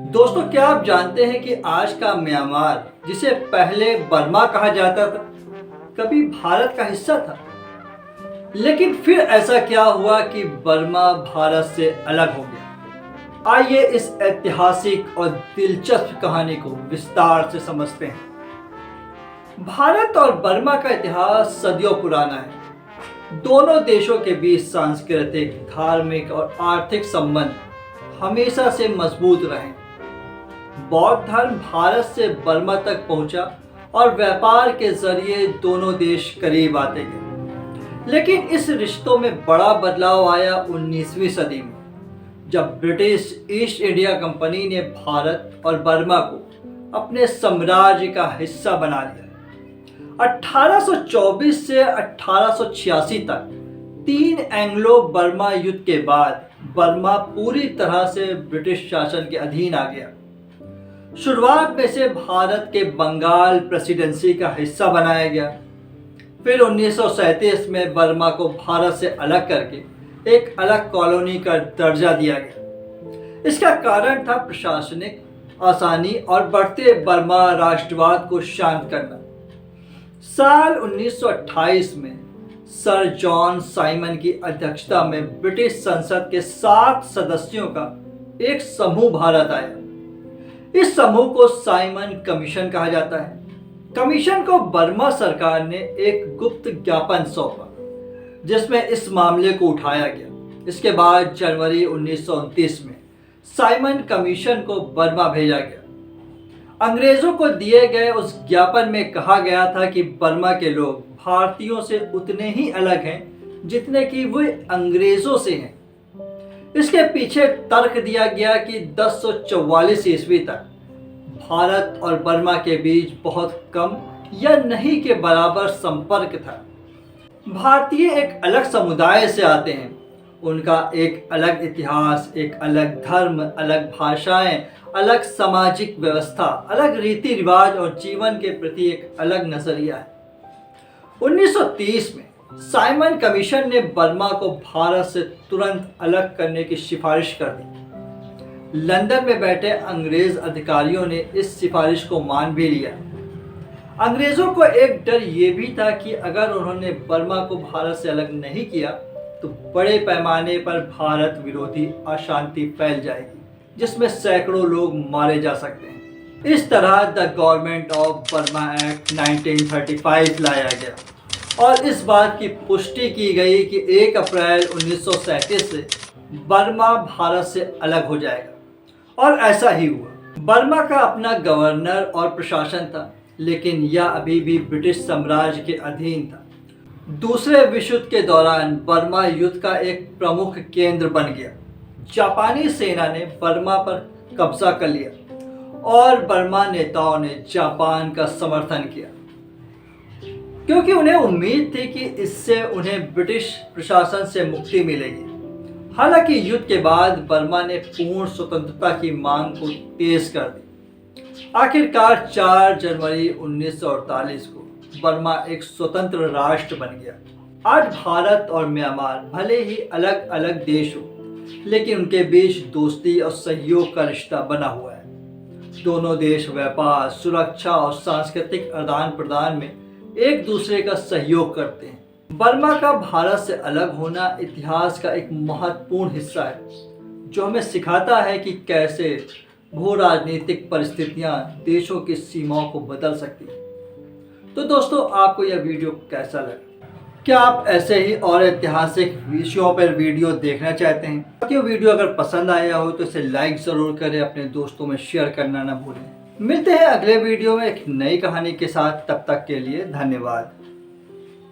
दोस्तों, क्या आप जानते हैं कि आज का म्यांमार, जिसे पहले बर्मा कहा जाता था, कभी भारत का हिस्सा था। लेकिन फिर ऐसा क्या हुआ कि बर्मा भारत से अलग हो गया। आइए इस ऐतिहासिक और दिलचस्प कहानी को विस्तार से समझते हैं। भारत और बर्मा का इतिहास सदियों पुराना है। दोनों देशों के बीच सांस्कृतिक, धार्मिक और आर्थिक संबंध हमेशा से मजबूत रहे। बौद्ध धर्म भारत से बर्मा तक पहुंचा और व्यापार के जरिए दोनों देश करीब आते गए। लेकिन इस रिश्तों में बड़ा बदलाव आया 19वीं सदी में, जब ब्रिटिश ईस्ट इंडिया कंपनी ने भारत और बर्मा को अपने साम्राज्य का हिस्सा बना लिया। 1824 से 1886 तक 3 एंग्लो बर्मा युद्ध के बाद बर्मा पूरी तरह से ब्रिटिश शासन के अधीन आ गया। शुरुआत में से भारत के बंगाल प्रेसिडेंसी का हिस्सा बनाया गया। फिर 1937 में बर्मा को भारत से अलग करके एक अलग कॉलोनी का दर्जा दिया गया। इसका कारण था प्रशासनिक आसानी और बढ़ते बर्मा राष्ट्रवाद को शांत करना। साल 1928 में सर जॉन साइमन की अध्यक्षता में ब्रिटिश संसद के 7 सदस्यों का एक समूह भारत आया। इस समूह को साइमन कमीशन कहा जाता है। कमीशन को बर्मा सरकार ने एक गुप्त ज्ञापन सौंपा, जिसमें इस मामले को उठाया गया। इसके बाद जनवरी 1929 में साइमन कमीशन को बर्मा भेजा गया। अंग्रेजों को दिए गए उस ज्ञापन में कहा गया था कि बर्मा के लोग भारतीयों से उतने ही अलग हैं जितने कि वे अंग्रेजों से हैं। इसके पीछे तर्क दिया गया कि 1044 ईस्वी तक भारत और बर्मा के बीच बहुत कम या नहीं के बराबर संपर्क था। भारतीय एक अलग समुदाय से आते हैं। उनका एक अलग इतिहास, एक अलग धर्म, अलग भाषाएं, अलग सामाजिक व्यवस्था, अलग रीति रिवाज और जीवन के प्रति एक अलग नजरिया है। 1930 में साइमन कमीशन ने बर्मा को भारत से तुरंत अलग करने की सिफारिश कर दी। लंदन में बैठे अंग्रेज अधिकारियों ने इस सिफारिश को मान भी लिया। अंग्रेजों को एक डर ये भी था कि अगर उन्होंने बर्मा को भारत से अलग नहीं किया तो बड़े पैमाने पर भारत विरोधी अशांति फैल जाएगी, जिसमें सैकड़ों लोग मारे जा सकते हैं। इस तरह the government of Burma act 1935 लाया गया और इस बात की पुष्टि की गई कि 1 अप्रैल 1937 से बर्मा भारत से अलग हो जाएगा। और ऐसा ही हुआ। बर्मा का अपना गवर्नर और प्रशासन था, लेकिन यह अभी भी ब्रिटिश साम्राज्य के अधीन था। दूसरे विश्व युद्ध के दौरान बर्मा युद्ध का एक प्रमुख केंद्र बन गया। जापानी सेना ने बर्मा पर कब्जा कर लिया और बर्मा नेताओं ने जापान का समर्थन किया, क्योंकि उन्हें उम्मीद थी कि इससे उन्हें ब्रिटिश प्रशासन से मुक्ति मिलेगी। हालांकि युद्ध के बाद बर्मा ने पूर्ण स्वतंत्रता की मांग को तेज कर दी। आखिरकार 4 जनवरी 1948 को बर्मा एक स्वतंत्र राष्ट्र बन गया। आज भारत और म्यांमार भले ही अलग अलग देश हो, लेकिन उनके बीच दोस्ती और सहयोग का रिश्ता बना हुआ है। दोनों देश व्यापार, सुरक्षा और सांस्कृतिक आदान प्रदान में एक दूसरे का सहयोग करते हैं। बर्मा का भारत से अलग होना इतिहास का एक महत्वपूर्ण हिस्सा है, जो हमें सिखाता है कि कैसे भू राजनीतिक परिस्थितियां देशों की सीमाओं को बदल सकती हैं। तो दोस्तों, आपको यह वीडियो कैसा लगा? क्या आप ऐसे ही और ऐतिहासिक विषयों पर वीडियो देखना चाहते हैं? तो वीडियो अगर पसंद आया हो तो इसे लाइक ज़रूर करें, अपने दोस्तों में शेयर करना ना भूलें। मिलते हैं अगले वीडियो में एक नई कहानी के साथ। तब तक के लिए धन्यवाद।